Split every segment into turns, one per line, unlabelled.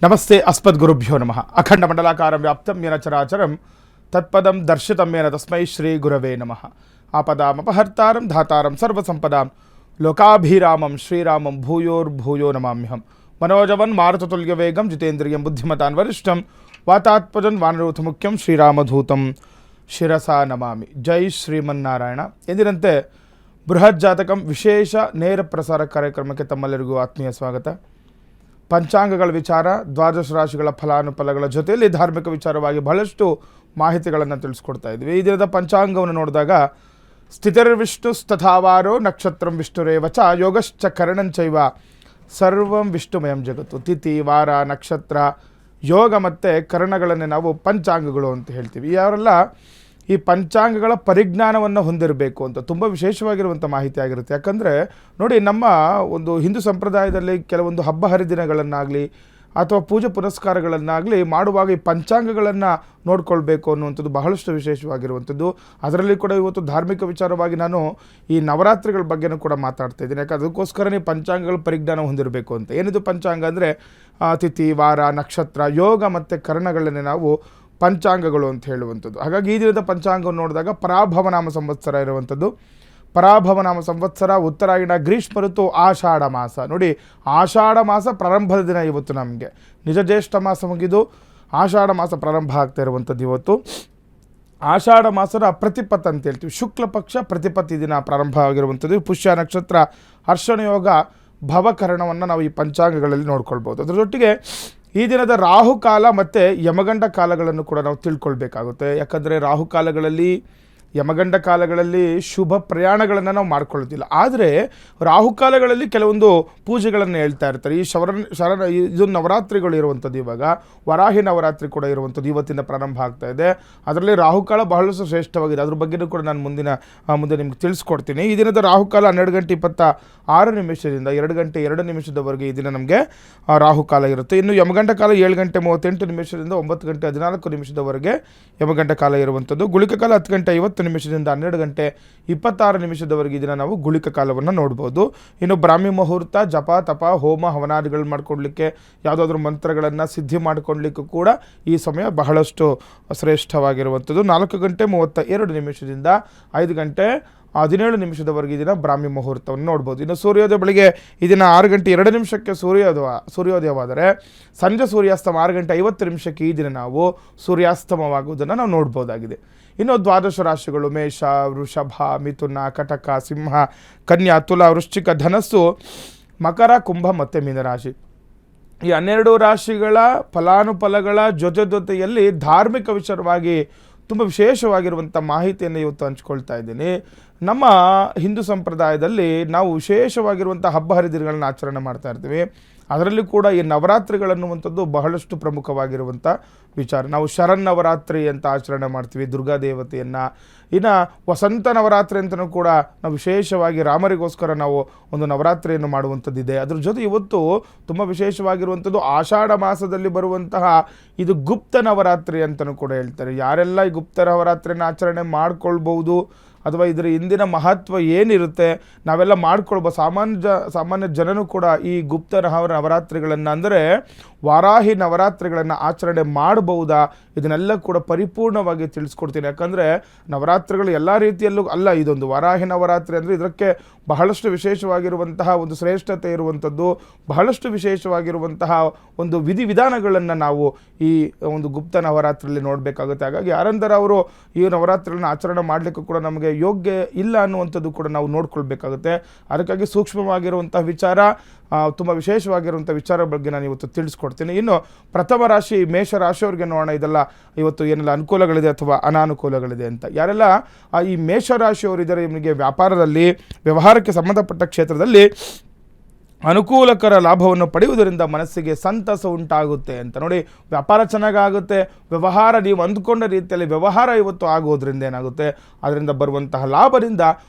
ನಮಸ್ತೆ ಅಸ್ಮದ್ಗುರುಭ್ಯೋ ನಮಃ. ಅಖಂಡಮಂಡಲಾಕಾರಂ ವ್ಯಾಪ್ತಂ ಯೇನ ಚರಾಚರಂ ತತ್ಪದಂ ದರ್ಶಿತಂ ಯೇನ ತಸ್ಮೈ ಶ್ರೀ ಗುರವೇ ನಮಃ. ಆಪದಾಮಪಹರ್ತಾರಂ ಧಾತಾರಂ ಸರ್ವಸಂಪದಾಂ ಲೋಕಾಭಿರಾಮಂ ಶ್ರೀರಾಮಂ ಭೂಯೋರ್ಭೂಯೋ ನಮಾಮ್ಯಹಂ. ಮನೋಜವನ್ ಮಾರುತತುಲ್ಯ ವೇಗಂ ಜಿತೇಂದ್ರಿಯಂ ಬುದ್ಧಿಮತಾನ್ ವರಿಷ್ಠಂ ವಾತಾತ್ಮಜನ್ ವಾನರೂಥ ಮುಖ್ಯಂ ಶ್ರೀರಾಮಧೂತಂ ಶಿರಸಾ ನಮಾಮಿ. ಜೈ ಶ್ರೀಮನ್ನಾರಾಯಣ. ಎಂದಿನಂತೆ ಬೃಹತ್ ಜಾತಕಂ ವಿಶೇಷ ನೇರ ಪ್ರಸಾರ ಕಾರ್ಯಕ್ರಮಕ್ಕೆ ತಮ್ಮೆಲ್ಲರಿಗೂ ಆತ್ಮೀಯ ಸ್ವಾಗತ. ಪಂಚಾಂಗಗಳ ವಿಚಾರ, ದ್ವಾದಶ ರಾಶಿಗಳ ಫಲಾನುಫಲಗಳ ಜೊತೆಯಲ್ಲಿ ಧಾರ್ಮಿಕ ವಿಚಾರವಾಗಿ ಬಹಳಷ್ಟು ಮಾಹಿತಿಗಳನ್ನು ತಿಳಿಸ್ಕೊಡ್ತಾ ಇದ್ವಿ. ಈ ದಿನದ ಪಂಚಾಂಗವನ್ನು ನೋಡಿದಾಗ ಸ್ಥಿತಿರ್ವಿಷ್ಣು ತಥಾವಾರೋ ನಕ್ಷತ್ರಂ ವಿಷ್ಣುರೇವಚ ಯೋಗಶ್ಚ ಕರಣಂಚೈವ ಸರ್ವಂ ವಿಷ್ಣುಮಯಂ ಜಗತ್ತು. ತಿಥಿ, ವಾರ, ನಕ್ಷತ್ರ, ಯೋಗ ಮತ್ತು ಕರ್ಣಗಳನ್ನೇ ನಾವು ಪಂಚಾಂಗಗಳು ಅಂತ ಹೇಳ್ತೀವಿ. ಯಾರೆಲ್ಲ ಈ ಪಂಚಾಂಗಗಳ ಪರಿಜ್ಞಾನವನ್ನು ಹೊಂದಿರಬೇಕು ಅಂತ ತುಂಬ ವಿಶೇಷವಾಗಿರುವಂಥ ಮಾಹಿತಿ ಆಗಿರುತ್ತೆ. ಯಾಕಂದರೆ ನೋಡಿ, ನಮ್ಮ ಒಂದು ಹಿಂದೂ ಸಂಪ್ರದಾಯದಲ್ಲಿ ಕೆಲವೊಂದು ಹಬ್ಬ ಹರಿದಿನಗಳನ್ನಾಗಲಿ ಅಥವಾ ಪೂಜೆ ಪುನಸ್ಕಾರಗಳನ್ನಾಗಲಿ ಮಾಡುವಾಗ ಈ ಪಂಚಾಂಗಗಳನ್ನು ನೋಡ್ಕೊಳ್ಬೇಕು ಅನ್ನುವಂಥದ್ದು ಬಹಳಷ್ಟು ವಿಶೇಷವಾಗಿರುವಂಥದ್ದು. ಅದರಲ್ಲಿ ಕೂಡ ಇವತ್ತು ಧಾರ್ಮಿಕ ವಿಚಾರವಾಗಿ ನಾನು ಈ ನವರಾತ್ರಿಗಳ ಬಗ್ಗೆನೂ ಕೂಡ ಮಾತಾಡ್ತಾ ಇದ್ದೀನಿ. ಯಾಕಂದರೆ ಅದಕ್ಕೋಸ್ಕರನೇ ಪಂಚಾಂಗಗಳ ಪರಿಜ್ಞಾನ ಹೊಂದಿರಬೇಕು ಅಂತ. ಏನಿದು ಪಂಚಾಂಗ ಅಂದರೆ ತಿಥಿ, ವಾರ, ನಕ್ಷತ್ರ, ಯೋಗ ಮತ್ತು ಕರ್ಣಗಳನ್ನೇ ನಾವು ಪಂಚಾಂಗಗಳು ಅಂತ ಹೇಳುವಂಥದ್ದು. ಹಾಗಾಗಿ ಈ ದಿನದ ಪಂಚಾಂಗವನ್ನು ನೋಡಿದಾಗ ಪರಾಭವನಾಮ ಸಂವತ್ಸರ ಇರುವಂಥದ್ದು. ಪರಾಭವನಾಮ ಸಂವತ್ಸರ, ಉತ್ತರಾಯಣ, ಗ್ರೀಷ್ಮ ಋತು, ಆಷಾಢ ಮಾಸ. ನೋಡಿ, ಆಷಾಢ ಮಾಸ ಪ್ರಾರಂಭದ ದಿನ ಇವತ್ತು. ನಮಗೆ ನಿಜ ಜ್ಯೇಷ್ಠ ಮಾಸ ಮುಗಿದು ಆಷಾಢ ಮಾಸ ಪ್ರಾರಂಭ ಆಗ್ತಾ ಇರುವಂಥದ್ದು ಇವತ್ತು. ಆಷಾಢ ಮಾಸದ ಪ್ರತಿಪತ್ ಅಂತ ಹೇಳ್ತೀವಿ. ಶುಕ್ಲ ಪಕ್ಷ ಪ್ರತಿಪತ್ತಿ ದಿನ ಪ್ರಾರಂಭ ಆಗಿರುವಂಥದ್ದು. ಪುಷ್ಯ ನಕ್ಷತ್ರ, ಹರ್ಷಣ ಯೋಗ, ಭವಕರಣವನ್ನು ನಾವು ಈ ಪಂಚಾಂಗಗಳಲ್ಲಿ ನೋಡ್ಕೊಳ್ಬೋದು. ಅದರ ಜೊತೆಗೆ ಈ ದಿನದ ರಾಹುಕಾಲ ಮತ್ತು ಯಮಗಂಡ ಕಾಲಗಳನ್ನು ಕೂಡ ನಾವು ತಿಳ್ಕೊಳ್ಬೇಕಾಗುತ್ತೆ. ಯಾಕಂದರೆ ರಾಹುಕಾಲಗಳಲ್ಲಿ, ಯಮಗಂಡ ಕಾಲಗಳಲ್ಲಿ ಶುಭ ಪ್ರಯಾಣಗಳನ್ನು ನಾವು ಮಾಡ್ಕೊಳ್ಳೋದಿಲ್ಲ. ಆದರೆ ರಾಹುಕಾಲಗಳಲ್ಲಿ ಕೆಲವೊಂದು ಪೂಜೆಗಳನ್ನು ಹೇಳ್ತಾ ಇರ್ತಾರೆ. ಈ ಇದು ನವರಾತ್ರಿಗಳು ಇರುವಂಥದ್ದು. ಇವಾಗ ವರಾಹಿ ನವರಾತ್ರಿ ಕೂಡ ಇರುವಂಥದ್ದು ಇವತ್ತಿಂದ ಪ್ರಾರಂಭ ಆಗ್ತಾ ಇದೆ. ಅದರಲ್ಲಿ ರಾಹುಕಾಲ ಬಹಳಷ್ಟು ಶ್ರೇಷ್ಠವಾಗಿದೆ. ಅದ್ರ ಬಗ್ಗೆಯೂ ಕೂಡ ನಾನು ಮುಂದೆ ನಿಮ್ಗೆ ತಿಳಿಸ್ಕೊಡ್ತೀನಿ. ಈ ದಿನದ ರಾಹುಕಾಲ 12:26 2 ಗಂಟೆ 2 ಈ ದಿನ ನಮಗೆ ರಾಹುಕಾಲ ಇರುತ್ತೆ. ಇನ್ನು ಯಮಗಂಡ ಕಾಲ 7:38 9 ಗಂಟೆ 14 ಯಮಗಂಡ ಕಾಲ ಇರುವಂಥದ್ದು. ಗುಳಿಕ ಕಾಲ 10:50 12:26 ಈ ದಿನ ನಾವು ಗುಳಿಕ ಕಾಲವನ್ನು ನೋಡ್ಬೋದು. ಇನ್ನು ಬ್ರಾಹ್ಮಿ ಮುಹೂರ್ತ, ಜಪ, ತಪ, ಹೋಮ, ಹವನಾದಿಗಳು ಮಾಡ್ಕೊಡ್ಲಿಕ್ಕೆ, ಯಾವುದಾದ್ರೂ ಮಂತ್ರಗಳನ್ನು ಸಿದ್ಧಿ ಮಾಡ್ಕೊಳ್ಲಿಕ್ಕೂ ಕೂಡ ಈ ಸಮಯ ಬಹಳಷ್ಟು ಶ್ರೇಷ್ಠವಾಗಿರುವಂಥದ್ದು. 4:32 5:17 ಈ ದಿನ ಬ್ರಾಹ್ಮಿ ಮುಹೂರ್ತವನ್ನು ನೋಡ್ಬೋದು. ಇನ್ನು ಸೂರ್ಯೋದಯ ಬೆಳಿಗ್ಗೆ ಈ ದಿನ 6:02 ಸೂರ್ಯೋದಯವಾದರೆ ಸಂಜೆ ಸೂರ್ಯಾಸ್ತಮ 6:50 ಈ ದಿನ ನಾವು ಸೂರ್ಯಾಸ್ತಮವಾಗುವುದನ್ನು ನಾವು ನೋಡ್ಬೋದಾಗಿದೆ. ಇನ್ನು ದ್ವಾದಶ ರಾಶಿಗಳು ಮೇಷ, ವೃಷಭ, ಮಿಥುನ, ಕಟಕ, ಸಿಂಹ, ಕನ್ಯಾ, ತುಲಾ, ವೃಶ್ಚಿಕ, ಧನಸ್ಸು, ಮಕರ, ಕುಂಭ ಮತ್ತು ಮೀನರಾಶಿ. ಈ 12 ರಾಶಿಗಳ ಫಲಾನುಫಲಗಳ ಜೊತೆಯಲ್ಲಿ ಧಾರ್ಮಿಕ ವಿಚಾರವಾಗಿ ತುಂಬ ವಿಶೇಷವಾಗಿರುವಂಥ ಮಾಹಿತಿಯನ್ನು ಇವತ್ತು ಹಂಚ್ಕೊಳ್ತಾ ಇದ್ದೀನಿ. ನಮ್ಮ ಹಿಂದೂ ಸಂಪ್ರದಾಯದಲ್ಲಿ ನಾವು ವಿಶೇಷವಾಗಿರುವಂಥ ಹಬ್ಬ ಹರಿದಿನಗಳನ್ನ ಆಚರಣೆ ಮಾಡ್ತಾ ಇರ್ತೀವಿ. ಅದರಲ್ಲಿ ಕೂಡ ಈ ನವರಾತ್ರಿಗಳನ್ನುವಂಥದ್ದು ಬಹಳಷ್ಟು ಪ್ರಮುಖವಾಗಿರುವಂಥ ವಿಚಾರ. ನಾವು ಶರನ್ನವರಾತ್ರಿ ಅಂತ ಆಚರಣೆ ಮಾಡ್ತೀವಿ ದುರ್ಗಾದೇವತೆಯನ್ನು. ಇನ್ನು ವಸಂತ ನವರಾತ್ರಿ ಅಂತಲೂ ಕೂಡ ನಾವು ವಿಶೇಷವಾಗಿ ರಾಮರಿಗೋಸ್ಕರ ನಾವು ಒಂದು ನವರಾತ್ರಿಯನ್ನು ಮಾಡುವಂಥದ್ದಿದೆ. ಅದ್ರ ಜೊತೆ ಇವತ್ತು ತುಂಬ ವಿಶೇಷವಾಗಿರುವಂಥದ್ದು ಆಷಾಢ ಮಾಸದಲ್ಲಿ ಬರುವಂತಹ ಇದು ಗುಪ್ತ ನವರಾತ್ರಿ ಅಂತಲೂ ಕೂಡ ಹೇಳ್ತಾರೆ. ಯಾರೆಲ್ಲ ಈ ಗುಪ್ತ ನವರಾತ್ರಿಯನ್ನು ಆಚರಣೆ ಮಾಡ್ಕೊಳ್ಬೋದು ಅಥವಾ ಇದರ ಹಿಂದಿನ ಮಹತ್ವ ಏನಿರುತ್ತೆ ನಾವೆಲ್ಲ ಮಾಡ್ಕೊಳ್ಬೋದು. ಸಾಮಾನ್ಯ ಜನನೂ ಕೂಡ ಈ ಗುಪ್ತ ನವರಾತ್ರಿಗಳನ್ನು ಅಂದರೆ ವಾರಾಹಿ ನವರಾತ್ರಿಗಳನ್ನು ಆಚರಣೆ ಮಾಡಬಹುದಾ, ಇದನ್ನೆಲ್ಲ ಕೂಡ ಪರಿಪೂರ್ಣವಾಗಿ ತಿಳಿಸ್ಕೊಡ್ತೀನಿ. ಯಾಕಂದರೆ ನವರಾತ್ರಿಗಳು ಎಲ್ಲ ರೀತಿಯಲ್ಲೂ ಅಲ್ಲ. ಇದೊಂದು ವಾರಾಹಿ ನವರಾತ್ರಿ ಅಂದರೆ ಇದಕ್ಕೆ ಬಹಳಷ್ಟು ವಿಶೇಷವಾಗಿರುವಂತಹ ಒಂದು ಶ್ರೇಷ್ಠತೆ ಇರುವಂಥದ್ದು, ಬಹಳಷ್ಟು ವಿಶೇಷವಾಗಿರುವಂತಹ ಒಂದು ವಿಧಿವಿಧಾನಗಳನ್ನು ನಾವು ಈ ಒಂದು ಗುಪ್ತ ನವರಾತ್ರಿಯಲ್ಲಿ ನೋಡಬೇಕಾಗುತ್ತೆ. ಹಾಗಾಗಿ ಯಾರಂದರೆ ಅವರು ಈ ನವರಾತ್ರಿಗಳನ್ನು ಆಚರಣೆ ಮಾಡಲಿಕ್ಕೂ ಕೂಡ ನಮಗೆ ಯೋಗ್ಯ ಇಲ್ಲ ಅನ್ನುವಂಥದ್ದು ಕೂಡ ನಾವು ನೋಡ್ಕೊಳ್ಬೇಕಾಗುತ್ತೆ. ಅದಕ್ಕಾಗಿ ಸೂಕ್ಷ್ಮವಾಗಿರುವಂಥ ವಿಚಾರ, ತುಂಬ ವಿಶೇಷವಾಗಿರುವಂಥ ವಿಚಾರ ಬಗ್ಗೆ ನಾನು ಇವತ್ತು ತಿಳಿಸ್ಕೊಡ್ತೀನಿ. ಇನ್ನು ಪ್ರಥಮ ರಾಶಿ ಮೇಷ ರಾಶಿಯವ್ರಿಗೆ ನೋಡೋಣ, ಇದೆಲ್ಲ ಇವತ್ತು ಏನೆಲ್ಲ ಅನುಕೂಲಗಳಿದೆ ಅಥವಾ ಅನಾನುಕೂಲಗಳಿದೆ ಅಂತ. ಯಾರೆಲ್ಲ ಈ ಮೇಷರಾಶಿಯವರಿದ್ದಾರೆ, ನಿಮಗೆ ವ್ಯಾಪಾರದಲ್ಲಿ, ವ್ಯವಹಾರಕ್ಕೆ ಸಂಬಂಧಪಟ್ಟ ಕ್ಷೇತ್ರದಲ್ಲಿ ಅನುಕೂಲಕರ ಲಾಭವನ್ನು ಪಡೆಯುವುದರಿಂದ ಮನಸ್ಸಿಗೆ ಸಂತಸ ಉಂಟಾಗುತ್ತೆ ಅಂತ. ನೋಡಿ, ವ್ಯಾಪಾರ ಚೆನ್ನಾಗಾಗುತ್ತೆ, ವ್ಯವಹಾರ ನೀವು ಅಂದುಕೊಂಡ ರೀತಿಯಲ್ಲಿ ವ್ಯವಹಾರ ಇವತ್ತು ಆಗೋದ್ರಿಂದ ಏನಾಗುತ್ತೆ, ಅದರಿಂದ ಬರುವಂತಹ ಲಾಭದಿಂದ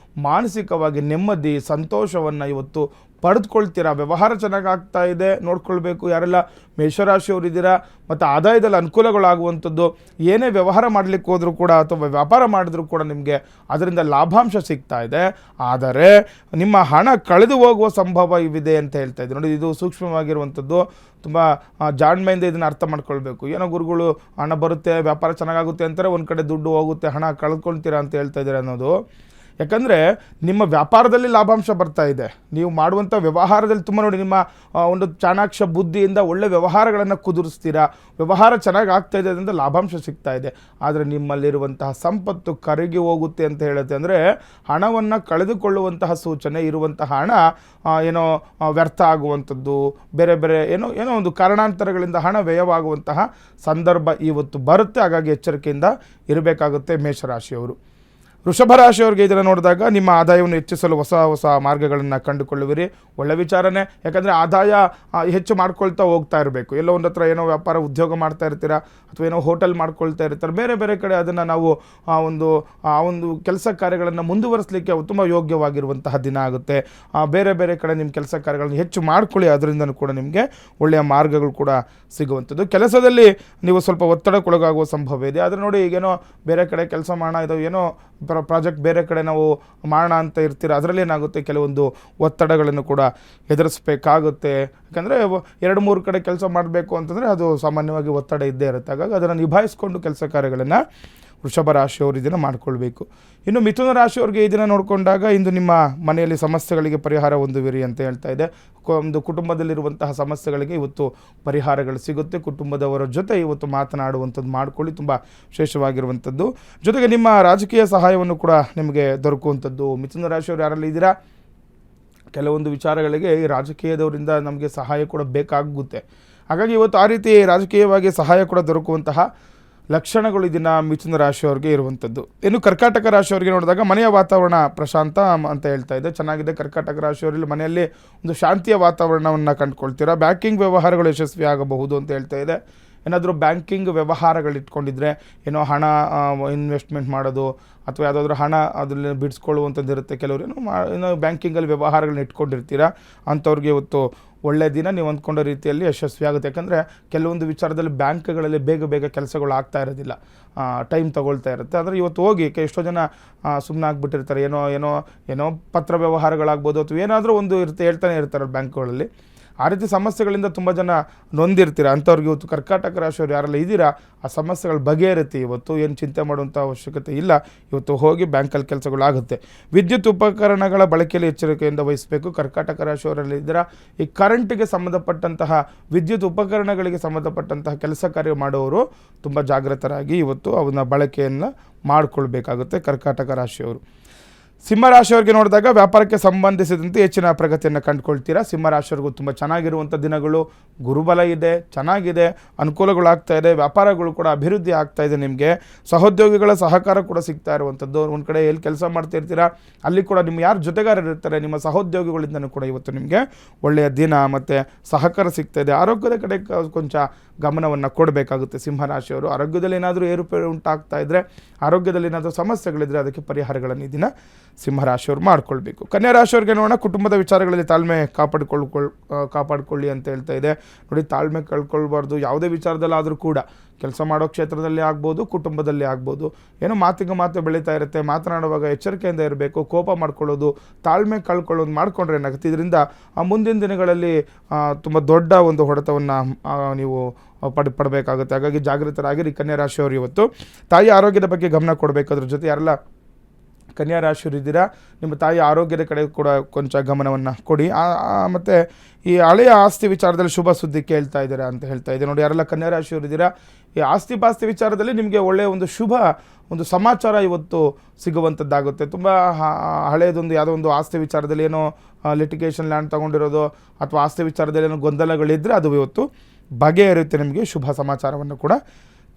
ಮಾನಸಿಕವಾಗಿ ನೆಮ್ಮದಿ, ಸಂತೋಷವನ್ನು ಇವತ್ತು ಪಡೆದುಕೊಳ್ತೀರಾ. ವ್ಯವಹಾರ ಚೆನ್ನಾಗಿ ಆಗ್ತಾ ಇದೆ, ನೋಡ್ಕೊಳ್ಬೇಕು. ಯಾರೆಲ್ಲ ಮೇಷರಾಶಿಯವರು ಇದ್ದೀರಾ ಮತ್ತು ಆದಾಯದಲ್ಲಿ ಅನುಕೂಲಗಳಾಗುವಂಥದ್ದು, ಏನೇ ವ್ಯವಹಾರ ಮಾಡಲಿಕ್ಕೆ ಹೋದರೂ ಕೂಡ ಅಥವಾ ವ್ಯಾಪಾರ ಮಾಡಿದ್ರೂ ಕೂಡ ನಿಮಗೆ ಅದರಿಂದ ಲಾಭಾಂಶ ಸಿಗ್ತಾ ಇದೆ. ಆದರೆ ನಿಮ್ಮ ಹಣ ಕಳೆದು ಹೋಗುವ ಸಂಭವ ಇವಿದೆ ಅಂತ ಹೇಳ್ತಾ ಇದ್ದೀನಿ ನೋಡಿ. ಇದು ಸೂಕ್ಷ್ಮವಾಗಿರುವಂಥದ್ದು, ತುಂಬ ಜಾಣ್ಮೆಯಿಂದ ಇದನ್ನು ಅರ್ಥ ಮಾಡ್ಕೊಳ್ಬೇಕು. ಏನೋ ಗುರುಗಳು ಹಣ ಬರುತ್ತೆ, ವ್ಯಾಪಾರ ಚೆನ್ನಾಗಾಗುತ್ತೆ ಅಂತಾರೆ, ಒಂದು ಕಡೆ ದುಡ್ಡು ಹೋಗುತ್ತೆ, ಹಣ ಕಳ್ಕೊಳ್ತೀರಾ ಅಂತ ಹೇಳ್ತಾ ಇದ್ದೀರಾ ಅನ್ನೋದು. ಯಾಕಂದರೆ ನಿಮ್ಮ ವ್ಯಾಪಾರದಲ್ಲಿ ಲಾಭಾಂಶ ಬರ್ತಾ ಇದೆ, ನೀವು ಮಾಡುವಂಥ ವ್ಯವಹಾರದಲ್ಲಿ ತುಂಬ ನೋಡಿ, ನಿಮ್ಮ ಒಂದು ಚಾಣಾಕ್ಷ ಬುದ್ಧಿಯಿಂದ ಒಳ್ಳೆ ವ್ಯವಹಾರಗಳನ್ನು ಕುದುರಿಸ್ತೀರಾ, ವ್ಯವಹಾರ ಚೆನ್ನಾಗಿ ಆಗ್ತಾ ಇದೆ, ಅದರಿಂದ ಲಾಭಾಂಶ ಸಿಗ್ತಾ ಇದೆ. ಆದರೆ ನಿಮ್ಮಲ್ಲಿರುವಂತಹ ಸಂಪತ್ತು ಕರಗಿ ಹೋಗುತ್ತೆ ಅಂತ ಹೇಳುತ್ತೆ. ಅಂದರೆ ಹಣವನ್ನು ಕಳೆದುಕೊಳ್ಳುವಂತಹ ಸೂಚನೆ ಇರುವಂತಹ ಹಣ ಏನೋ ವ್ಯರ್ಥ ಆಗುವಂಥದ್ದು, ಬೇರೆ ಬೇರೆ ಏನೋ ಒಂದು ಕಾರಣಾಂತರಗಳಿಂದ ಹಣ ವ್ಯಯವಾಗುವಂತಹ ಸಂದರ್ಭ ಇವತ್ತು ಬರುತ್ತೆ. ಹಾಗಾಗಿ ಎಚ್ಚರಿಕೆಯಿಂದ ಇರಬೇಕಾಗುತ್ತೆ ಮೇಷರಾಶಿಯವರು. ವೃಷಭ ರಾಶಿಯವರಿಗೆ ಇದನ್ನು ನೋಡಿದಾಗ ನಿಮ್ಮ ಆದಾಯವನ್ನು ಹೆಚ್ಚಿಸಲು ಹೊಸ ಹೊಸ ಮಾರ್ಗಗಳನ್ನು ಕಂಡುಕೊಳ್ಳುವಿರಿ. ಒಳ್ಳೆ ವಿಚಾರನೇ. ಯಾಕಂದರೆ ಆದಾಯ ಹೆಚ್ಚು ಮಾಡ್ಕೊಳ್ತಾ ಹೋಗ್ತಾ ಇರಬೇಕು. ಎಲ್ಲೋ ಒಂದು ಹತ್ರ ಏನೋ ವ್ಯಾಪಾರ ಉದ್ಯೋಗ ಮಾಡ್ತಾ ಇರ್ತೀರಾ, ಅಥವಾ ಏನೋ ಹೋಟೆಲ್ ಮಾಡ್ಕೊಳ್ತಾ ಇರ್ತಾರೆ, ಬೇರೆ ಬೇರೆ ಕಡೆ ಅದನ್ನು ನಾವು ಆ ಒಂದು ಕೆಲಸ ಕಾರ್ಯಗಳನ್ನು ಮುಂದುವರಿಸಲಿಕ್ಕೆ ತುಂಬ ಯೋಗ್ಯವಾಗಿರುವಂತಹ ದಿನ ಆಗುತ್ತೆ. ಬೇರೆ ಬೇರೆ ಕಡೆ ನಿಮ್ಮ ಕೆಲಸ ಕಾರ್ಯಗಳನ್ನು ಹೆಚ್ಚು ಮಾಡ್ಕೊಳ್ಳಿ, ಅದರಿಂದನೂ ಕೂಡ ನಿಮಗೆ ಒಳ್ಳೆಯ ಮಾರ್ಗಗಳು ಕೂಡ ಸಿಗುವಂಥದ್ದು. ಕೆಲಸದಲ್ಲಿ ನೀವು ಸ್ವಲ್ಪ ಒತ್ತಡಕ್ಕೊಳಗಾಗುವ ಸಂಭವ ಇದೆ. ಆದರೆ ನೋಡಿ, ಈಗೇನೋ ಬೇರೆ ಕಡೆ ಕೆಲಸ ಮಾಡೋಣ, ಇದು ಏನೋ ಪ್ರಾಜೆಕ್ಟ್ ಬೇರೆ ಕಡೆ ನಾವು ಮಾಡೋಣ ಅಂತ ಇರ್ತೀರ, ಅದರಲ್ಲಿ ಏನಾಗುತ್ತೆ, ಕೆಲವೊಂದು ಒತ್ತಡಗಳನ್ನು ಕೂಡ ಎದುರಿಸಬೇಕಾಗುತ್ತೆ. ಯಾಕಂದರೆ 2-3 ಕಡೆ ಕೆಲಸ ಮಾಡಬೇಕು ಅಂತಂದರೆ ಅದು ಸಾಮಾನ್ಯವಾಗಿ ಒತ್ತಡ ಇದ್ದೇ ಇರುತ್ತೆ. ಹಾಗಾಗಿ ಅದನ್ನು ನಿಭಾಯಿಸ್ಕೊಂಡು ಕೆಲಸ ಕಾರ್ಯಗಳನ್ನು ವೃಷಭ ರಾಶಿಯವರು ಇದನ್ನು ಮಾಡ್ಕೊಳ್ಬೇಕು. ಇನ್ನು ಮಿಥುನ ರಾಶಿಯವ್ರಿಗೆ ಇದನ್ನು ನೋಡಿಕೊಂಡಾಗ, ಇಂದು ನಿಮ್ಮ ಮನೆಯಲ್ಲಿ ಸಮಸ್ಯೆಗಳಿಗೆ ಪರಿಹಾರ ಹೊಂದುವಿರಿ ಅಂತ ಹೇಳ್ತಾ ಇದೆ. ಒಂದು ಕುಟುಂಬದಲ್ಲಿರುವಂತಹ ಸಮಸ್ಯೆಗಳಿಗೆ ಇವತ್ತು ಪರಿಹಾರಗಳು ಸಿಗುತ್ತೆ. ಕುಟುಂಬದವರ ಜೊತೆ ಇವತ್ತು ಮಾತನಾಡುವಂಥದ್ದು ಮಾಡ್ಕೊಳ್ಳಿ, ತುಂಬ ವಿಶೇಷವಾಗಿರುವಂಥದ್ದು. ಜೊತೆಗೆ ನಿಮ್ಮ ರಾಜಕೀಯ ಸಹಾಯವನ್ನು ಕೂಡ ನಿಮಗೆ ದೊರಕುವಂಥದ್ದು. ಮಿಥುನ ರಾಶಿಯವರು ಯಾರಲ್ಲಿ ಇದ್ದೀರಾ, ಕೆಲವೊಂದು ವಿಚಾರಗಳಿಗೆ ಈ ರಾಜಕೀಯದವರಿಂದ ನಮಗೆ ಸಹಾಯ ಕೂಡ ಬೇಕಾಗುತ್ತೆ. ಹಾಗಾಗಿ ಇವತ್ತು ಆ ರೀತಿ ರಾಜಕೀಯವಾಗಿ ಸಹಾಯ ಕೂಡ ದೊರಕುವಂತಹ ಲಕ್ಷಣಗಳು ಇದನ್ನು ಮಿಥುನ ರಾಶಿಯವರಿಗೆ ಇರುವಂಥದ್ದು. ಇನ್ನು ಕರ್ಕಾಟಕ ರಾಶಿಯವರಿಗೆ ನೋಡಿದಾಗ ಮನೆಯ ವಾತಾವರಣ ಪ್ರಶಾಂತ ಅಂತ ಹೇಳ್ತಾ ಇದೆ, ಚೆನ್ನಾಗಿದೆ. ಕರ್ಕಾಟಕ ರಾಶಿಯವರಲ್ಲಿ ಮನೆಯಲ್ಲಿ ಒಂದು ಶಾಂತಿಯ ವಾತಾವರಣವನ್ನು ಕಂಡುಕೊಳ್ತೀರಾ. ಬ್ಯಾಂಕಿಂಗ್ ವ್ಯವಹಾರಗಳು ಯಶಸ್ವಿ ಆಗಬಹುದು ಅಂತ ಹೇಳ್ತಾ ಇದೆ. ಏನಾದರೂ ಬ್ಯಾಂಕಿಂಗ್ ವ್ಯವಹಾರಗಳು ಇಟ್ಕೊಂಡಿದ್ರೆ, ಏನೋ ಹಣ ಇನ್ವೆಸ್ಟ್ಮೆಂಟ್ ಮಾಡೋದು ಅಥವಾ ಯಾವುದಾದ್ರೂ ಹಣ ಅದರಲ್ಲಿ ಬಿಡಿಸ್ಕೊಳ್ಳುವಂಥದ್ದು ಇರುತ್ತೆ. ಕೆಲವರು ಏನೋ ಬ್ಯಾಂಕಿಂಗಲ್ಲಿ ವ್ಯವಹಾರಗಳನ್ನ ಇಟ್ಕೊಂಡಿರ್ತೀರಾ, ಅಂಥವ್ರಿಗೆ ಇವತ್ತು ಒಳ್ಳೆಯ ದಿನ. ನೀವು ಅಂದ್ಕೊಂಡ ರೀತಿಯಲ್ಲಿ ಯಶಸ್ವಿ ಆಗುತ್ತೆ. ಯಾಕಂದರೆ ಕೆಲವೊಂದು ವಿಚಾರದಲ್ಲಿ ಬ್ಯಾಂಕ್ಗಳಲ್ಲಿ ಬೇಗ ಬೇಗ ಕೆಲಸಗಳು ಆಗ್ತಾ ಇರೋದಿಲ್ಲ, ಟೈಮ್ ತೊಗೊಳ್ತಾ ಇರುತ್ತೆ. ಆದರೆ ಇವತ್ತು ಹೋಗಿ ಎಷ್ಟೋ ಜನ ಸುಮ್ಮನೆ ಆಗಿಬಿಟ್ಟಿರ್ತಾರೆ, ಏನೋ ಪತ್ರ ವ್ಯವಹಾರಗಳಾಗ್ಬೋದು ಅಥವಾ ಏನಾದರೂ ಒಂದು ಹೇಳ್ತಾನೆ ಇರ್ತಾರೆ ಬ್ಯಾಂಕ್ಗಳಲ್ಲಿ. ಆ ರೀತಿ ಸಮಸ್ಯೆಗಳಿಂದ ತುಂಬ ಜನ ನೊಂದಿರ್ತೀರ. ಅಂಥವ್ರಿಗೆ ಇವತ್ತು ಕರ್ಕಾಟಕ ರಾಶಿಯವರು ಯಾರೆಲ್ಲ ಇದ್ದೀರಾ, ಆ ಸಮಸ್ಯೆಗಳು ಬಗೆಹರುತ್ತೆ. ಇವತ್ತು ಏನು ಚಿಂತೆ ಮಾಡುವಂಥ ಅವಶ್ಯಕತೆ ಇಲ್ಲ. ಇವತ್ತು ಹೋಗಿ ಬ್ಯಾಂಕಲ್ಲಿ ಕೆಲಸಗಳಾಗುತ್ತೆ. ವಿದ್ಯುತ್ ಉಪಕರಣಗಳ ಬಳಕೆಯಲ್ಲಿ ಎಚ್ಚರಿಕೆಯಿಂದ ವಹಿಸಬೇಕು. ಕರ್ಕಾಟಕ ರಾಶಿಯವರಲ್ಲಿ ಇದ್ದೀರಾ, ಈ ಕರೆಂಟಿಗೆ ಸಂಬಂಧಪಟ್ಟಂತಹ ವಿದ್ಯುತ್ ಉಪಕರಣಗಳಿಗೆ ಸಂಬಂಧಪಟ್ಟಂತಹ ಕೆಲಸ ಕಾರ್ಯ ಮಾಡುವವರು ತುಂಬ ಜಾಗೃತರಾಗಿ ಇವತ್ತು ಅವನ್ನ ಬಳಕೆಯನ್ನು ಮಾಡಿಕೊಳ್ಬೇಕಾಗುತ್ತೆ ಕರ್ಕಾಟಕ ರಾಶಿಯವರು. ಸಿಂಹರಾಶಿಯವರಿಗೆ ನೋಡಿದಾಗ ವ್ಯಾಪಾರಕ್ಕೆ ಸಂಬಂಧಿಸಿದಂತೆ ಹೆಚ್ಚಿನ ಪ್ರಗತಿಯನ್ನು ಕಂಡುಕೊಳ್ತೀರಾ. ಸಿಂಹರಾಶಿಯವರಿಗೂ ತುಂಬ ಚೆನ್ನಾಗಿರುವಂಥ ದಿನಗಳು, ಗುರುಬಲ ಇದೆ, ಚೆನ್ನಾಗಿದೆ, ಅನುಕೂಲಗಳಾಗ್ತಾ ಇದೆ, ವ್ಯಾಪಾರಗಳು ಕೂಡ ಅಭಿವೃದ್ಧಿ ಆಗ್ತಾ ಇದೆ. ನಿಮಗೆ ಸಹೋದ್ಯೋಗಿಗಳ ಸಹಕಾರ ಕೂಡ ಸಿಗ್ತಾ ಇರುವಂಥದ್ದು. ಒಂದು ಕಡೆ ಎಲ್ಲಿ ಕೆಲಸ ಮಾಡ್ತಾ ಇರ್ತೀರಾ ಅಲ್ಲಿ ಕೂಡ ನಿಮ್ಮ ಯಾರು ಜೊತೆಗಾರರು ಇರ್ತಾರೆ, ನಿಮ್ಮ ಸಹೋದ್ಯೋಗಿಗಳಿಂದನೂ ಕೂಡ ಇವತ್ತು ನಿಮಗೆ ಒಳ್ಳೆಯ ದಿನ ಮತ್ತು ಸಹಕಾರ ಸಿಗ್ತಾ ಇದೆ. ಆರೋಗ್ಯದ ಕಡೆ ಕೊಂಚ ಗಮನವನ್ನು ಕೊಡಬೇಕಾಗುತ್ತೆ ಸಿಂಹರಾಶಿಯವರು. ಆರೋಗ್ಯದಲ್ಲಿ ಏನಾದರೂ ಏರುಪೇರು ಉಂಟಾಗ್ತಾ ಇದ್ದರೆ, ಆರೋಗ್ಯದಲ್ಲಿ ಏನಾದರೂ ಸಮಸ್ಯೆಗಳಿದ್ದರೆ ಅದಕ್ಕೆ ಪರಿಹಾರಗಳನ್ನು ಈ ದಿನ ಸಿಂಹರಾಶಿಯವರು ಮಾಡ್ಕೊಳ್ಬೇಕು. ಕನ್ಯಾ ರಾಶಿಯವರಿಗೆ ನೋಡೋಣ, ಕುಟುಂಬದ ವಿಚಾರಗಳಲ್ಲಿ ತಾಳ್ಮೆ ಕಾಪಾಡಿಕೊಳ್ಳಿ ಅಂತ ಹೇಳ್ತಾ ಇದೆ ನೋಡಿ. ತಾಳ್ಮೆ ಕಳ್ಕೊಳ್ಬಾರ್ದು. ಯಾವುದೇ ವಿಚಾರದಲ್ಲಾದರೂ ಕೂಡ, ಕೆಲಸ ಮಾಡೋ ಕ್ಷೇತ್ರದಲ್ಲಿ ಆಗ್ಬೋದು, ಕುಟುಂಬದಲ್ಲಿ ಆಗ್ಬೋದು, ಏನೋ ಮಾತಿಗೆ ಮಾತು ಬೆಳೀತಾ ಇರುತ್ತೆ. ಮಾತನಾಡುವಾಗ ಎಚ್ಚರಿಕೆಯಿಂದ ಇರಬೇಕು. ಕೋಪ ಮಾಡ್ಕೊಳ್ಳೋದು, ತಾಳ್ಮೆ ಕಳ್ಕೊಳ್ಳೋದು ಮಾಡಿಕೊಂಡ್ರೆ ಏನಾಗುತ್ತೆ, ಇದರಿಂದ ಮುಂದಿನ ದಿನಗಳಲ್ಲಿ ತುಂಬ ದೊಡ್ಡ ಒಂದು ಹೊಡೆತವನ್ನು ನೀವು ಪಡಬೇಕಾಗುತ್ತೆ. ಹಾಗಾಗಿ ಜಾಗೃತರಾಗಿರಿ ಕನ್ಯಾ ರಾಶಿಯವರು. ಇವತ್ತು ತಾಯಿ ಆರೋಗ್ಯದ ಬಗ್ಗೆ ಗಮನ ಕೊಡಬೇಕು. ಅದ್ರ ಜೊತೆ ಯಾರೆಲ್ಲ ಕನ್ಯಾ ರಾಶಿಯವರು ಇದ್ದೀರಾ, ನಿಮ್ಮ ತಾಯಿ ಆರೋಗ್ಯದ ಕಡೆ ಕೂಡ ಕೊಂಚ ಗಮನವನ್ನು ಕೊಡಿ. ಮತ್ತು ಈ ಹಳೆಯ ಆಸ್ತಿ ವಿಚಾರದಲ್ಲಿ ಶುಭ ಸುದ್ದಿ ಕೇಳ್ತಾ ಇದ್ದೀರಾ ಅಂತ ಹೇಳ್ತಾ ಇದೆ ನೋಡಿ. ಯಾರೆಲ್ಲ ಕನ್ಯಾ ರಾಶಿಯವರು ಇದ್ದೀರಾ, ಈ ಆಸ್ತಿ ಪಾಸ್ತಿ ವಿಚಾರದಲ್ಲಿ ನಿಮಗೆ ಒಳ್ಳೆಯ ಒಂದು ಸಮಾಚಾರ ಇವತ್ತು ಸಿಗುವಂಥದ್ದಾಗುತ್ತೆ. ತುಂಬ ಹಳೆಯದೊಂದು ಯಾವುದೋ ಒಂದು ಆಸ್ತಿ ವಿಚಾರದಲ್ಲಿ ಏನೋ ಲಿಟಿಗೇಷನ್ ಲ್ಯಾಂಡ್ ತೊಗೊಂಡಿರೋದು ಅಥವಾ ಆಸ್ತಿ ವಿಚಾರದಲ್ಲಿ ಏನೋ ಗೊಂದಲಗಳಿದ್ದರೆ ಅದು ಇವತ್ತು ಬಗೆಹರಿಯುತ್ತೆ. ನಿಮಗೆ ಶುಭ ಸಮಾಚಾರವನ್ನು ಕೂಡ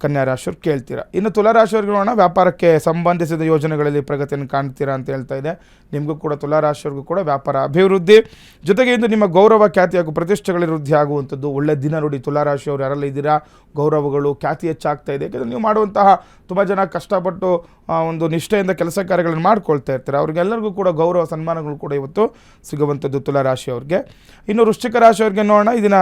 ಕನ್ಯಾ ರಾಶಿಯವ್ರು ಕೇಳ್ತೀರಾ. ಇನ್ನು ತುಲಾರಾಶಿಯವ್ರಿಗೆ ನೋಡೋಣ, ವ್ಯಾಪಾರಕ್ಕೆ ಸಂಬಂಧಿಸಿದ ಯೋಜನೆಗಳಲ್ಲಿ ಪ್ರಗತಿಯನ್ನು ಕಾಣ್ತೀರಾ ಅಂತ ಹೇಳ್ತಾ ಇದೆ. ನಿಮಗೂ ಕೂಡ ತುಲಾರಾಶಿಯವ್ರಿಗೂ ಕೂಡ ವ್ಯಾಪಾರ ಅಭಿವೃದ್ಧಿ, ಜೊತೆಗೆ ಇಂದು ನಿಮ್ಮ ಗೌರವ ಖ್ಯಾತಿ ಹಾಗೂ ಪ್ರತಿಷ್ಠೆಗಳ ವೃದ್ಧಿ ಆಗುವಂಥದ್ದು ಒಳ್ಳೆ ದಿನ ನೋಡಿ. ತುಲಾರಾಶಿಯವರು ಯಾರೆಲ್ಲ ಇದ್ದೀರಾ, ಗೌರವಗಳು ಖ್ಯಾತಿ ಹೆಚ್ಚಾಗ್ತಾ ಇದೆ. ಯಾಕೆಂದರೆ ನೀವು ಮಾಡುವಂತಹ ತುಂಬ ಜನ ಕಷ್ಟಪಟ್ಟು ಒಂದು ನಿಷ್ಠೆಯಿಂದ ಕೆಲಸ ಕಾರ್ಯಗಳನ್ನು ಮಾಡ್ಕೊಳ್ತಾ ಇರ್ತಾರೆ. ಅವ್ರಿಗೆಲ್ಲರಿಗೂ ಕೂಡ ಗೌರವ ಸನ್ಮಾನಗಳು ಕೂಡ ಇವತ್ತು ಸಿಗುವಂಥದ್ದು ತುಲಾರಾಶಿಯವ್ರಿಗೆ. ಇನ್ನು ವೃಶ್ಚಿಕ ರಾಶಿಯವ್ರಿಗೆ ನೋಡೋಣ, ಇದನ್ನ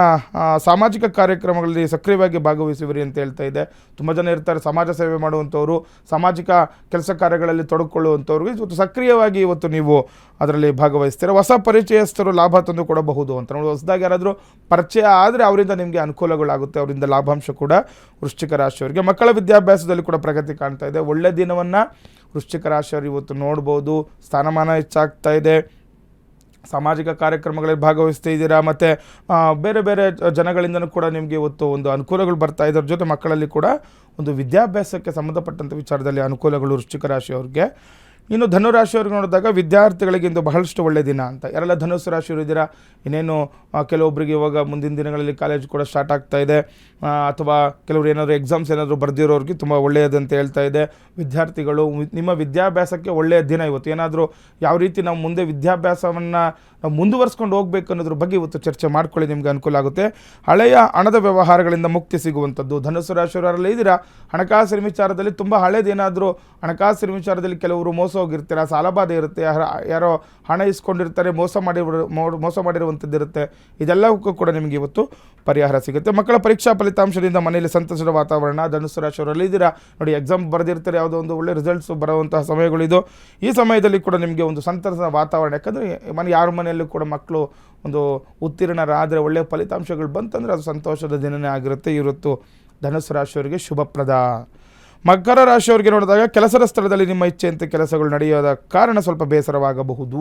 ಸಾಮಾಜಿಕ ಕಾರ್ಯಕ್ರಮಗಳಲ್ಲಿ ಸಕ್ರಿಯವಾಗಿ ಭಾಗವಹಿಸುವಿರಿ ಅಂತ ಹೇಳ್ತಾ ಇದೆ. ತುಂಬ ಜನ ಇರ್ತಾರೆ ಸಮಾಜ ಸೇವೆ ಮಾಡುವಂಥವ್ರು, ಸಾಮಾಜಿಕ ಕೆಲಸ ಕಾರ್ಯಗಳಲ್ಲಿ ತೊಡಗಿಕೊಳ್ಳುವಂಥವ್ರಿಗೆ ಇವತ್ತು ಸಕ್ರಿಯವಾಗಿ ಇವತ್ತು ನೀವು ಅದರಲ್ಲಿ ಭಾಗವಹಿಸ್ತೀರ. ಹೊಸ ಪರಿಚಯಸ್ಥರು ಲಾಭ ತಂದು ಕೊಡಬಹುದು ಅಂತ ನೋಡಿ. ಹೊಸದಾಗಿ ಯಾರಾದರೂ ಪರಿಚಯ ಆದರೆ ಅವರಿಂದ ನಿಮಗೆ ಅನುಕೂಲಗಳಾಗುತ್ತೆ, ಅವರಿಂದ ಲಾಭಾಂಶ ಕೂಡ ವೃಶ್ಚಿಕ ರಾಶಿಯವರಿಗೆ. ಮಕ್ಕಳ ವಿದ್ಯಾಭ್ಯಾಸದಲ್ಲಿ ಕೂಡ ಪ್ರಗತಿ ಕಾಣ್ತಾ ಇದೆ. ಒಳ್ಳೆ ದಿನವನ್ನು ವೃಶ್ಚಿಕ ರಾಶಿಯವರು ಇವತ್ತು ನೋಡ್ಬೋದು. ಸ್ಥಾನಮಾನ ಹೆಚ್ಚಾಗ್ತಾ ಇದೆ, ಸಾಮಾಜಿಕ ಕಾರ್ಯಕ್ರಮಗಳಲ್ಲಿ ಭಾಗವಹಿಸ್ತಾ ಇದ್ದೀರಾ, ಮತ್ತು ಬೇರೆ ಬೇರೆ ಜನಗಳಿಂದನೂ ಕೂಡ ನಿಮಗೆ ಇವತ್ತು ಒಂದು ಅನುಕೂಲಗಳು ಬರ್ತಾ ಇದ್ರ ಜೊತೆ ಮಕ್ಕಳಲ್ಲಿ ಕೂಡ ಒಂದು ವಿದ್ಯಾಭ್ಯಾಸಕ್ಕೆ ಸಂಬಂಧಪಟ್ಟಂಥ ವಿಚಾರದಲ್ಲಿ ಅನುಕೂಲಗಳು ವೃಶ್ಚಿಕ ರಾಶಿಯವ್ರಿಗೆ. ಇನ್ನು ಧನುರಾಶಿಯವ್ರಿಗೆ ನೋಡಿದಾಗ ವಿದ್ಯಾರ್ಥಿಗಳಿಗೆ ಇಂದು ಬಹಳಷ್ಟು ಒಳ್ಳೆಯ ದಿನ ಅಂತ. ಯಾರೆಲ್ಲ ಧನುಸು ರಾಶಿಯವರು ಇದ್ದೀರಾ, ಇನ್ನೇನು ಕೆಲವೊಬ್ಬರಿಗೆ ಇವಾಗ ಮುಂದಿನ ದಿನಗಳಲ್ಲಿ ಕಾಲೇಜ್ ಕೂಡ ಸ್ಟಾರ್ಟ್ ಆಗ್ತಾ ಇದೆ, ಅಥವಾ ಕೆಲವರು ಏನಾದರೂ ಎಕ್ಸಾಮ್ಸ್ ಏನಾದರೂ ಬರೆದಿರೋರಿಗೆ ತುಂಬ ಒಳ್ಳೆಯದಂತ ಹೇಳ್ತಾ ಇದೆ. ವಿದ್ಯಾರ್ಥಿಗಳು ನಿಮ್ಮ ವಿದ್ಯಾಭ್ಯಾಸಕ್ಕೆ ಒಳ್ಳೆಯ ದಿನ ಇವತ್ತು. ಏನಾದರೂ ಯಾವ ರೀತಿ ನಾವು ಮುಂದೆ ವಿದ್ಯಾಭ್ಯಾಸವನ್ನು ನಾವು ಮುಂದುವರ್ಸ್ಕೊಂಡು ಹೋಗಬೇಕು ಅನ್ನೋದ್ರ ಬಗ್ಗೆ ಇವತ್ತು ಚರ್ಚೆ ಮಾಡ್ಕೊಳ್ಳಿ, ನಿಮಗೆ ಅನುಕೂಲ ಆಗುತ್ತೆ. ಹಳೆಯ ಹಣದ ವ್ಯವಹಾರಗಳಿಂದ ಮುಕ್ತಿ ಸಿಗುವಂಥದ್ದು. ಧನುಸು ರಾಶಿಯವರೆಲ್ಲ ಇದ್ದೀರಾ, ಹಣಕಾಸಿನ ವಿಚಾರದಲ್ಲಿ ತುಂಬ ಹಳೇದೇನಾದರೂ ಹಣಕಾಸಿನ ವಿಚಾರದಲ್ಲಿ ಕೆಲವರು ಮೋಸ ಹೋಗಿರ್ತೀರ, ಸಾಲಬಾಧೆ ಇರುತ್ತೆ, ಯಾರೋ ಹಣ ಇಸ್ಕೊಂಡಿರ್ತಾರೆ, ಮೋಸ ಮಾಡಿರುವಂಥದ್ದು ಇರುತ್ತೆ. ಇದೆಲ್ಲವಕ್ಕೂ ಕೂಡ ನಿಮಗೆ ಇವತ್ತು ಪರಿಹಾರ ಸಿಗುತ್ತೆ. ಮಕ್ಕಳ ಪರೀಕ್ಷಾ ಫಲಿತಾಂಶದಿಂದ ಮನೆಯಲ್ಲಿ ಸಂತಸದ ವಾತಾವರಣ. ಧನುಸು ರಾಶಿಯವರಲ್ಲಿ ಇದ್ದೀರಾ ನೋಡಿ, ಎಕ್ಸಾಮ್ ಬರೆದಿರ್ತಾರೆ, ಯಾವುದೋ ಒಂದು ಒಳ್ಳೆ ರಿಸಲ್ಟ್ಸ್ ಬರುವಂತಹ ಸಮಯಗಳಿದು. ಈ ಸಮಯದಲ್ಲಿ ಕೂಡ ನಿಮಗೆ ಒಂದು ಸಂತಸದ ವಾತಾವರಣ, ಯಾಕಂದರೆ ಯಾರ ಮನೆಯಲ್ಲೂ ಕೂಡ ಮಕ್ಕಳು ಒಂದು ಉತ್ತೀರ್ಣರಾದರೆ ಒಳ್ಳೆಯ ಫಲಿತಾಂಶಗಳು ಬಂತಂದರೆ ಅದು ಸಂತೋಷದ ದಿನವೇ ಆಗಿರುತ್ತೆ. ಇವತ್ತು ಧನುಸು ರಾಶಿಯವರಿಗೆ ಶುಭಪ್ರದ. ಮಕರ ರಾಶಿಯವರಿಗೆ ನೋಡಿದಾಗ ಕೆಲಸದ ಸ್ಥಳದಲ್ಲಿ ನಿಮ್ಮ ಇಚ್ಛೆಯಂತೆ ಕೆಲಸಗಳು ನಡೆಯೋದ ಕಾರಣ ಸ್ವಲ್ಪ ಬೇಸರವಾಗಬಹುದು.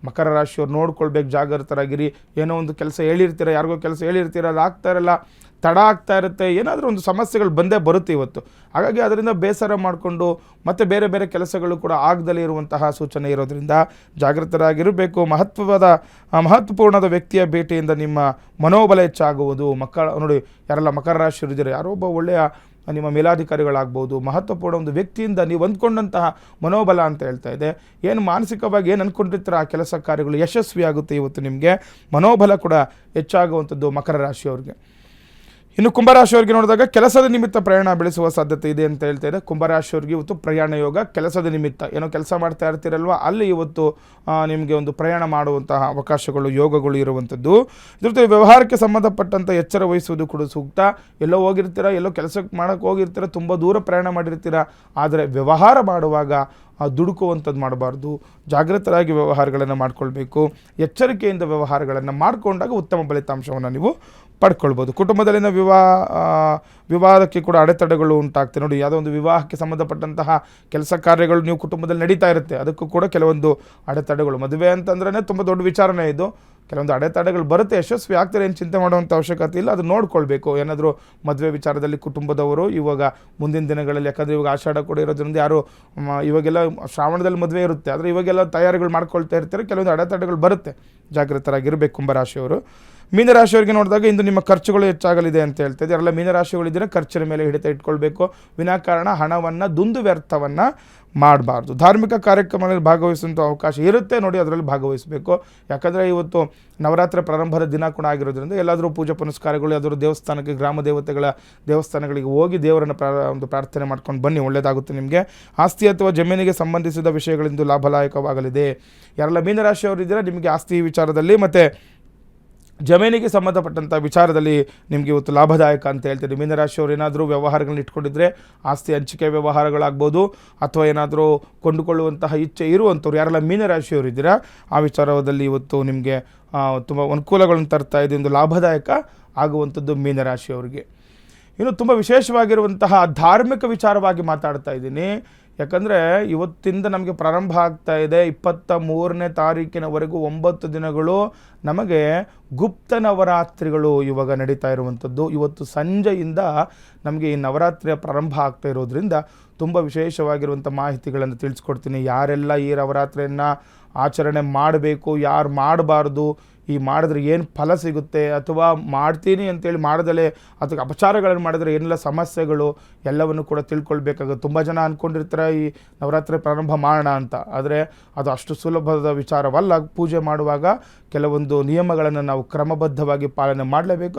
ಮಕರ ರಾಶಿಯವ್ರು ನೋಡ್ಕೊಳ್ಬೇಕು, ಜಾಗೃತರಾಗಿರಿ. ಏನೋ ಒಂದು ಕೆಲಸ ಹೇಳಿರ್ತೀರ, ಯಾರಿಗೋ ಕೆಲಸ ಹೇಳಿರ್ತೀರ, ಅದು ಆಗ್ತಾ ಇರಲ್ಲ, ತಡ ಆಗ್ತಾ ಇರುತ್ತೆ, ಏನಾದರೂ ಒಂದು ಸಮಸ್ಯೆಗಳು ಬಂದೇ ಬರುತ್ತೆ ಇವತ್ತು. ಹಾಗಾಗಿ ಅದರಿಂದ ಬೇಸರ ಮಾಡಿಕೊಂಡು ಮತ್ತು ಬೇರೆ ಬೇರೆ ಕೆಲಸಗಳು ಕೂಡ ಆಗದಲ್ಲೇ ಇರುವಂತಹ ಸೂಚನೆ ಇರೋದ್ರಿಂದ ಜಾಗೃತರಾಗಿರಬೇಕು. ಮಹತ್ವಪೂರ್ಣದ ವ್ಯಕ್ತಿಯ ಭೇಟಿಯಿಂದ ನಿಮ್ಮ ಮನೋಬಲ ಹೆಚ್ಚಾಗುವುದು. ನೋಡಿ, ಯಾರೆಲ್ಲ ಮಕರ ರಾಶಿಯವರು ಇದ್ದಾರೆ, ಯಾರೋ ಒಬ್ಬ ಒಳ್ಳೆಯ ನಿಮ್ಮ ಮೇಲಾಧಿಕಾರಿಗಳಾಗ್ಬೋದು, ಮಹತ್ವಪೂರ್ಣ ಒಂದು ವ್ಯಕ್ತಿಯಿಂದ ನೀವು ಅಂದ್ಕೊಂಡಂತಹ ಮನೋಬಲ ಅಂತ ಹೇಳ್ತಾ ಇದೆ. ಏನು ಮಾನಸಿಕವಾಗಿ ಏನು ಅಂದ್ಕೊಂಡಿರ್ತೀರ ಆ ಕೆಲಸ ಕಾರ್ಯಗಳು ಯಶಸ್ವಿಯಾಗುತ್ತೆ. ಇವತ್ತು ನಿಮಗೆ ಮನೋಬಲ ಕೂಡ ಹೆಚ್ಚಾಗುವಂಥದ್ದು ಮಕರ ರಾಶಿಯವ್ರಿಗೆ. ಇನ್ನು ಕುಂಭರಾಶಿಯವರಿಗೆ ನೋಡಿದಾಗ ಕೆಲಸದ ನಿಮಿತ್ತ ಪ್ರಯಾಣ ಬೆಳೆಸುವ ಸಾಧ್ಯತೆ ಇದೆ ಅಂತ ಹೇಳ್ತಾ ಇದೆ. ಕುಂಭರಾಶಿಯವರಿಗೆ ಇವತ್ತು ಪ್ರಯಾಣ ಯೋಗ, ಕೆಲಸದ ನಿಮಿತ್ತ ಏನೋ ಕೆಲಸ ಮಾಡ್ತಾ ಇರ್ತೀರಲ್ವ, ಅಲ್ಲಿ ಇವತ್ತು ನಿಮಗೆ ಒಂದು ಪ್ರಯಾಣ ಮಾಡುವಂತಹ ಅವಕಾಶಗಳು, ಯೋಗಗಳು ಇರುವಂಥದ್ದು. ಇದ್ರ ಜೊತೆ ವ್ಯವಹಾರಕ್ಕೆ ಸಂಬಂಧಪಟ್ಟಂಥ ಎಚ್ಚರ ವಹಿಸುವುದು ಕೂಡ ಸೂಕ್ತ. ಎಲ್ಲೋ ಹೋಗಿರ್ತೀರ, ಎಲ್ಲೋ ಕೆಲಸಕ್ಕೆ ಮಾಡೋಕ್ಕೆ ಹೋಗಿರ್ತೀರ, ತುಂಬ ದೂರ ಪ್ರಯಾಣ ಮಾಡಿರ್ತೀರ, ಆದರೆ ವ್ಯವಹಾರ ಮಾಡುವಾಗ ದುಡುಕುವಂಥದ್ದು ಮಾಡಬಾರ್ದು. ಜಾಗೃತರಾಗಿ ವ್ಯವಹಾರಗಳನ್ನು ಮಾಡಿಕೊಳ್ಬೇಕು. ಎಚ್ಚರಿಕೆಯಿಂದ ವ್ಯವಹಾರಗಳನ್ನು ಮಾಡಿಕೊಂಡಾಗ ಉತ್ತಮ ಫಲಿತಾಂಶವನ್ನು ನೀವು ಪಡ್ಕೊಳ್ಬೋದು. ಕುಟುಂಬದಲ್ಲಿನ ವಿವಾದಕ್ಕೆ ಕೂಡ ಅಡೆತಡೆಗಳು ಉಂಟಾಗ್ತದೆ ನೋಡಿ. ಯಾವುದೋ ಒಂದು ವಿವಾಹಕ್ಕೆ ಸಂಬಂಧಪಟ್ಟಂತಹ ಕೆಲಸ ಕಾರ್ಯಗಳು ನೀವು ಕುಟುಂಬದಲ್ಲಿ ನಡೀತಾ ಇರುತ್ತೆ, ಅದಕ್ಕೂ ಕೂಡ ಕೆಲವೊಂದು ಅಡೆತಡೆಗಳು. ಮದುವೆ ಅಂತಂದ್ರೇ ತುಂಬ ದೊಡ್ಡ ವಿಚಾರನೇ ಇದು. ಕೆಲವೊಂದು ಅಡೆತಡೆಗಳು ಬರುತ್ತೆ, ಯಶಸ್ವಿ ಆಗ್ತಾರೆ, ಏನು ಚಿಂತೆ ಮಾಡುವಂಥ ಅವಶ್ಯಕತೆ ಇಲ್ಲ, ಅದು ನೋಡ್ಕೊಳ್ಬೇಕು. ಏನಾದರೂ ಮದುವೆ ವಿಚಾರದಲ್ಲಿ ಕುಟುಂಬದವರು ಇವಾಗ ಮುಂದಿನ ದಿನಗಳಲ್ಲಿ, ಯಾಕಂದರೆ ಇವಾಗ ಆಷಾಢ ಕೂಡ ಇರೋದ್ರಿಂದ ಯಾರು ಇವಾಗೆಲ್ಲ ಶ್ರಾವಣದಲ್ಲಿ ಮದುವೆ ಇರುತ್ತೆ, ಆದರೆ ಇವಾಗೆಲ್ಲ ತಯಾರಿಗಳು ಮಾಡ್ಕೊಳ್ತಾ ಇರ್ತಾರೆ, ಕೆಲವೊಂದು ಅಡೆತಡೆಗಳು ಬರುತ್ತೆ, ಜಾಗೃತರಾಗಿರಬೇಕು ಕುಂಭರಾಶಿಯವರು. ಮೀನರಾಶಿಯವರಿಗೆ ನೋಡಿದಾಗ ಇಂದು ನಿಮ್ಮ ಖರ್ಚುಗಳು ಹೆಚ್ಚಾಗಲಿದೆ ಅಂತ ಹೇಳ್ತಿದ್ದೆ. ಯಾರೆಲ್ಲ ಮೀನರಾಶಿಗಳಿದ್ದರೆ ಖರ್ಚಿನ ಮೇಲೆ ಹಿಡಿತ ಇಟ್ಕೊಳ್ಬೇಕು. ವಿನಾಕಾರಣ ಹಣವನ್ನು ದುಂದು ವ್ಯರ್ಥವನ್ನು ಮಾಡಬಾರ್ದು. ಧಾರ್ಮಿಕ ಕಾರ್ಯಕ್ರಮಗಳಲ್ಲಿ ಭಾಗವಹಿಸುವಂಥ ಅವಕಾಶ ಇರುತ್ತೆ ನೋಡಿ, ಅದರಲ್ಲಿ ಭಾಗವಹಿಸಬೇಕು. ಯಾಕಂದರೆ ಇವತ್ತು ನವರಾತ್ರಿ ಪ್ರಾರಂಭದ ದಿನ ಕೂಡ ಆಗಿರೋದ್ರಿಂದ ಎಲ್ಲಾದರೂ ಪೂಜೆ ಪುನಸ್ಕಾರಗಳು, ಯಾವ್ದಾದ್ರು ದೇವಸ್ಥಾನಕ್ಕೆ, ಗ್ರಾಮ ದೇವತೆಗಳ ದೇವಸ್ಥಾನಗಳಿಗೆ ಹೋಗಿ ದೇವರನ್ನು ಒಂದು ಪ್ರಾರ್ಥನೆ ಮಾಡ್ಕೊಂಡು ಬನ್ನಿ, ಒಳ್ಳೆಯದಾಗುತ್ತೆ ನಿಮಗೆ. ಆಸ್ತಿ ಅಥವಾ ಜಮೀನಿಗೆ ಸಂಬಂಧಿಸಿದ ವಿಷಯಗಳಿಂದ ಲಾಭದಾಯಕವಾಗಲಿದೆ. ಯಾರೆಲ್ಲ ಮೀನರಾಶಿಯವರು ಇದ್ದೀರಾ, ನಿಮಗೆ ಆಸ್ತಿ ವಿಚಾರದಲ್ಲಿ ಮತ್ತು ಜಮೀನಿಗೆ ಸಂಬಂಧಪಟ್ಟಂಥ ವಿಚಾರದಲ್ಲಿ ನಿಮಗೆ ಇವತ್ತು ಲಾಭದಾಯಕ ಅಂತ ಹೇಳ್ತೀರಿ. ಮೀನರಾಶಿಯವರು ಏನಾದರೂ ವ್ಯವಹಾರಗಳನ್ನ ಇಟ್ಕೊಂಡಿದ್ರೆ, ಆಸ್ತಿ ಹಂಚಿಕೆ ವ್ಯವಹಾರಗಳಾಗ್ಬೋದು, ಅಥವಾ ಏನಾದರೂ ಕೊಂಡುಕೊಳ್ಳುವಂತಹ ಇಚ್ಛೆ ಇರುವಂಥವ್ರು ಯಾರೆಲ್ಲ ಮೀನರಾಶಿಯವರು ಇದ್ದೀರಾ, ಆ ವಿಚಾರದಲ್ಲಿ ಇವತ್ತು ನಿಮಗೆ ತುಂಬ ಅನುಕೂಲಗಳನ್ನು ತರ್ತಾ ಇದೆ, ಒಂದು ಲಾಭದಾಯಕ ಆಗುವಂಥದ್ದು ಮೀನರಾಶಿಯವರಿಗೆ. ಇನ್ನು ತುಂಬ ವಿಶೇಷವಾಗಿರುವಂತಹ ಧಾರ್ಮಿಕ ವಿಚಾರವಾಗಿ ಮಾತಾಡ್ತಾ ಇದ್ದೀನಿ. ಯಾಕಂದರೆ ಇವತ್ತಿಂದ ನಮಗೆ ಪ್ರಾರಂಭ ಆಗ್ತಾ ಇದೆ, 23ನೇ ತಾರೀಕಿನವರೆಗೂ 9 ದಿನಗಳು ನಮಗೆ ಗುಪ್ತ ನವರಾತ್ರಿಗಳು ಇವಾಗ ನಡೀತಾ ಇರುವಂಥದ್ದು. ಇವತ್ತು ಸಂಜೆಯಿಂದ ನಮಗೆ ಈ ನವರಾತ್ರಿಯ ಪ್ರಾರಂಭ ಆಗ್ತಾ ಇರೋದ್ರಿಂದ ತುಂಬ ವಿಶೇಷವಾಗಿರುವಂಥ ಮಾಹಿತಿಗಳನ್ನು ತಿಳಿಸ್ಕೊಡ್ತೀನಿ. ಯಾರೆಲ್ಲ ಈ ನವರಾತ್ರಿಯನ್ನು ಆಚರಣೆ ಮಾಡಬೇಕು, ಯಾರು ಮಾಡಬಾರ್ದು, ಈ ಮಾಡಿದ್ರೆ ಏನು ಫಲ ಸಿಗುತ್ತೆ, ಅಥವಾ ಮಾಡ್ತೀನಿ ಅಂತೇಳಿ ಮಾಡದಲೇ ಅದಕ್ಕೆ ಅಪಚಾರಗಳನ್ನು ಮಾಡಿದ್ರೆ ಏನೆಲ್ಲ ಸಮಸ್ಯೆಗಳು ಎಲ್ಲವನ್ನು ಕೂಡ ತಿಳ್ಕೊಳ್ಬೇಕಾಗುತ್ತೆ. ತುಂಬ ಜನ ಅಂದ್ಕೊಂಡಿರ್ತಾರೆ ಈ ನವರಾತ್ರಿ ಪ್ರಾರಂಭ ಮಾಡೋಣ ಅಂತ, ಆದರೆ ಅದು ಅಷ್ಟು ಸುಲಭದ ವಿಚಾರವಲ್ಲ. ಪೂಜೆ ಮಾಡುವಾಗ ಕೆಲವೊಂದು ನಿಯಮಗಳನ್ನು ನಾವು ಕ್ರಮಬದ್ಧವಾಗಿ ಪಾಲನೆ ಮಾಡಲೇಬೇಕು.